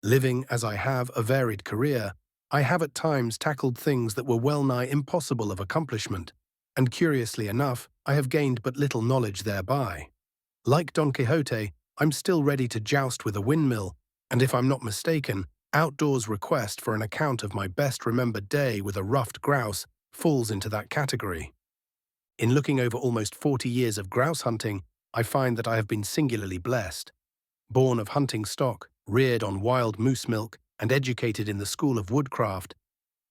Living as I have a varied career, I have at times tackled things that were well nigh impossible of accomplishment, and curiously enough, I have gained but little knowledge thereby. Like Don Quixote, I'm still ready to joust with a windmill, and if I'm not mistaken, Outdoors' request for an account of my best remembered day with a ruffed grouse falls into that category. In looking over almost 40 years of grouse hunting, I find that I have been singularly blessed. Born of hunting stock, reared on wild moose milk, and educated in the school of woodcraft,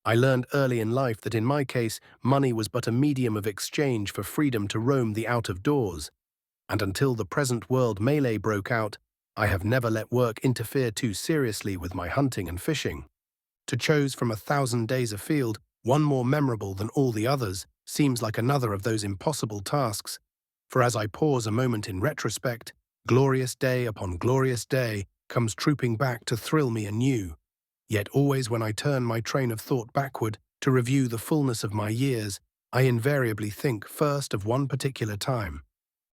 I learned early in life that in my case, money was but a medium of exchange for freedom to roam the out of doors, and until the present world melee broke out, I have never let work interfere too seriously with my hunting and fishing. To choose from 1,000 days afield, one more memorable than all the others, seems like another of those impossible tasks, for as I pause a moment in retrospect, glorious day upon glorious day comes trooping back to thrill me anew. Yet always when I turn my train of thought backward to review the fullness of my years, I invariably think first of one particular time.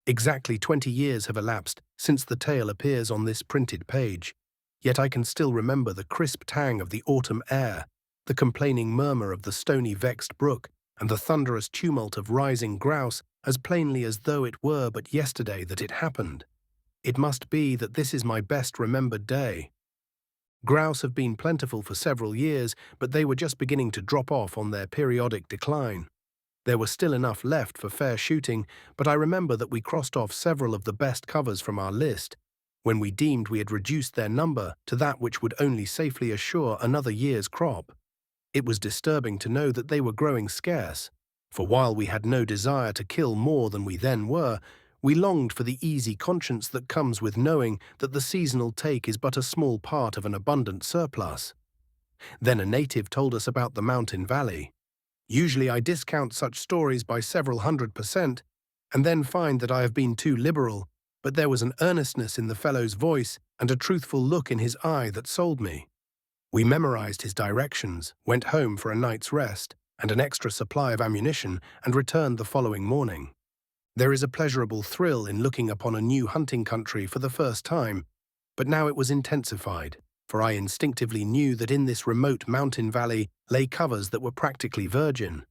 Exactly 20 years have elapsed since the tale appears on this printed page, yet I can still remember the crisp tang of the autumn air, the complaining murmur of the stony vexed brook, and the thunderous tumult of rising grouse as plainly as though it were but yesterday that it happened. It must be that this is my best remembered day. Grouse have been plentiful for several years, but they were just beginning to drop off on their periodic decline. There was still enough left for fair shooting, but I remember that we crossed off several of the best covers from our list, when we deemed we had reduced their number to that which would only safely assure another year's crop. It was disturbing to know that they were growing scarce, for while we had no desire to kill more than we then were, we longed for the easy conscience that comes with knowing that the seasonal take is but a small part of an abundant surplus. Then a native told us about the mountain valley. Usually I discount such stories by several 100%, and then find that I have been too liberal, but there was an earnestness in the fellow's voice and a truthful look in his eye that sold me. We memorized his directions, went home for a night's rest and an extra supply of ammunition, and returned the following morning. There is a pleasurable thrill in looking upon a new hunting country for the first time, but now it was intensified, for I instinctively knew that in this remote mountain valley lay covers that were practically virgin.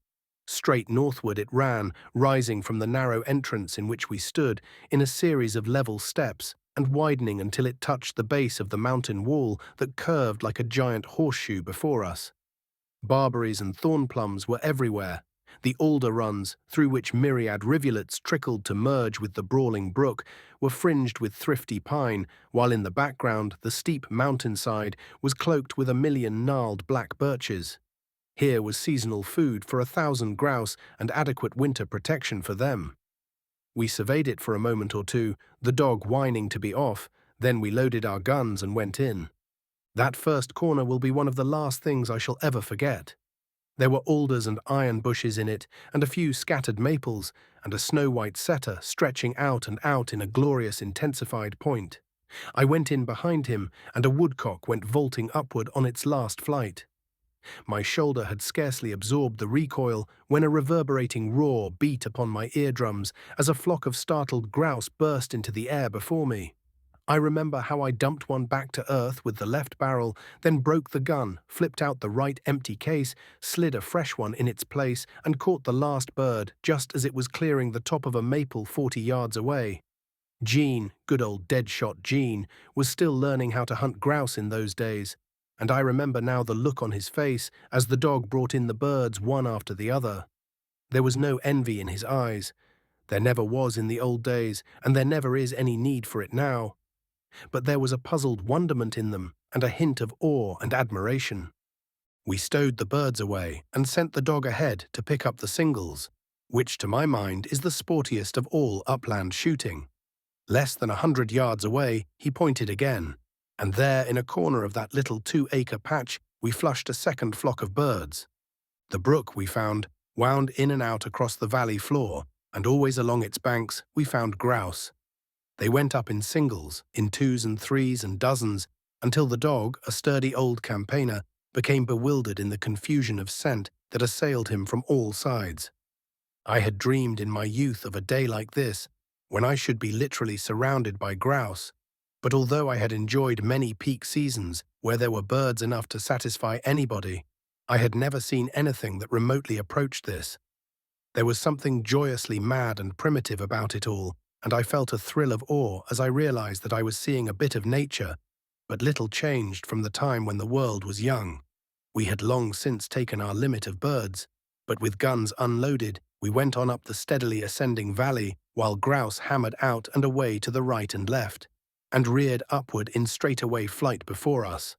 Straight northward it ran, rising from the narrow entrance in which we stood in a series of level steps, and widening until it touched the base of the mountain wall that curved like a giant horseshoe before us. Barberries and thorn plums were everywhere. The alder runs, through which myriad rivulets trickled to merge with the brawling brook, were fringed with thrifty pine, while in the background the steep mountainside was cloaked with a million gnarled black birches. Here was seasonal food for 1,000 grouse and adequate winter protection for them. We surveyed it for a moment or two, the dog whining to be off, then we loaded our guns and went in. That first corner will be one of the last things I shall ever forget. There were alders and iron bushes in it, and a few scattered maples, and a snow-white setter stretching out and out in a glorious intensified point. I went in behind him, and a woodcock went vaulting upward on its last flight. My shoulder had scarcely absorbed the recoil when a reverberating roar beat upon my eardrums as a flock of startled grouse burst into the air before me. I remember how I dumped one back to earth with the left barrel, then broke the gun, flipped out the right empty case, slid a fresh one in its place, and caught the last bird just as it was clearing the top of a maple 40 yards away. Jean, good old dead-shot Jean, was still learning how to hunt grouse in those days, and I remember now the look on his face as the dog brought in the birds one after the other. There was no envy in his eyes. There never was in the old days, and there never is any need for it now. But there was a puzzled wonderment in them and a hint of awe and admiration. We stowed the birds away and sent the dog ahead to pick up the singles, which to my mind is the sportiest of all upland shooting. Less than 100 yards away, he pointed again, and there in a corner of that little 2-acre patch we flushed a second flock of birds. The brook, we found, wound in and out across the valley floor, and always along its banks we found grouse. They went up in singles, in twos and threes and dozens, until the dog, a sturdy old campaigner, became bewildered in the confusion of scent that assailed him from all sides. I had dreamed in my youth of a day like this, when I should be literally surrounded by grouse, But although I had enjoyed many peak seasons where there were birds enough to satisfy anybody, I had never seen anything that remotely approached this. There was something joyously mad and primitive about it all, and I felt a thrill of awe as I realized that I was seeing a bit of nature, but little changed from the time when the world was young. We had long since taken our limit of birds, but with guns unloaded, we went on up the steadily ascending valley while grouse hammered out and away to the right and left, and reared upward in straightaway flight before us.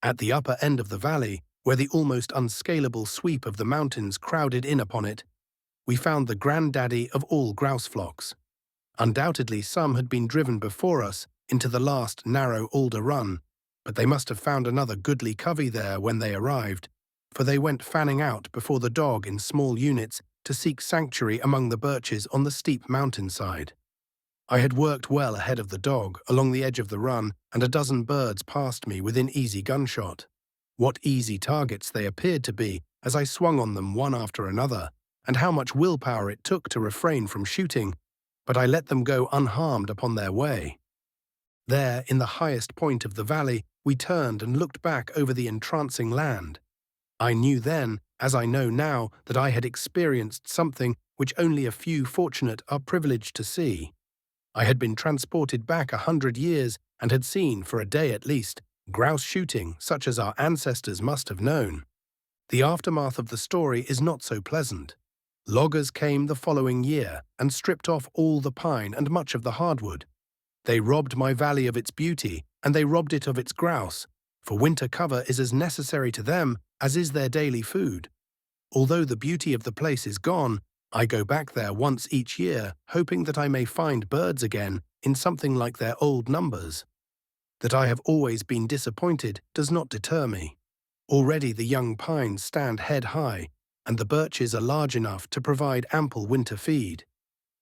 At the upper end of the valley, where the almost unscalable sweep of the mountains crowded in upon it, we found the granddaddy of all grouse flocks. Undoubtedly some had been driven before us into the last narrow alder run, but they must have found another goodly covey there when they arrived, for they went fanning out before the dog in small units to seek sanctuary among the birches on the steep mountainside. I had worked well ahead of the dog along the edge of the run, and a dozen birds passed me within easy gunshot. What easy targets they appeared to be as I swung on them one after another, and how much willpower it took to refrain from shooting, but I let them go unharmed upon their way. There, in the highest point of the valley, we turned and looked back over the entrancing land. I knew then, as I know now, that I had experienced something which only a few fortunate are privileged to see. I had been transported back 100 years and had seen, for a day at least, grouse shooting such as our ancestors must have known. The aftermath of the story is not so pleasant. Loggers came the following year and stripped off all the pine and much of the hardwood. They robbed my valley of its beauty, and they robbed it of its grouse, for winter cover is as necessary to them as is their daily food. Although the beauty of the place is gone, I go back there once each year, hoping that I may find birds again in something like their old numbers. That I have always been disappointed does not deter me. Already the young pines stand head high, and the birches are large enough to provide ample winter feed.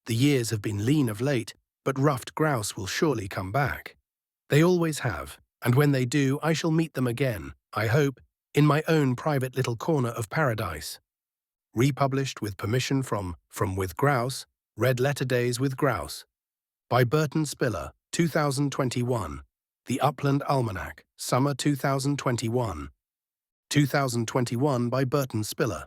The years have been lean of late, but ruffed grouse will surely come back. They always have, and when they do, I shall meet them again, I hope, in my own private little corner of paradise. Republished with permission from With Grouse, Red Letter Days with Grouse. By Burton Spiller, 2021. The Upland Almanac, Summer 2021. 2021 by Burton Spiller.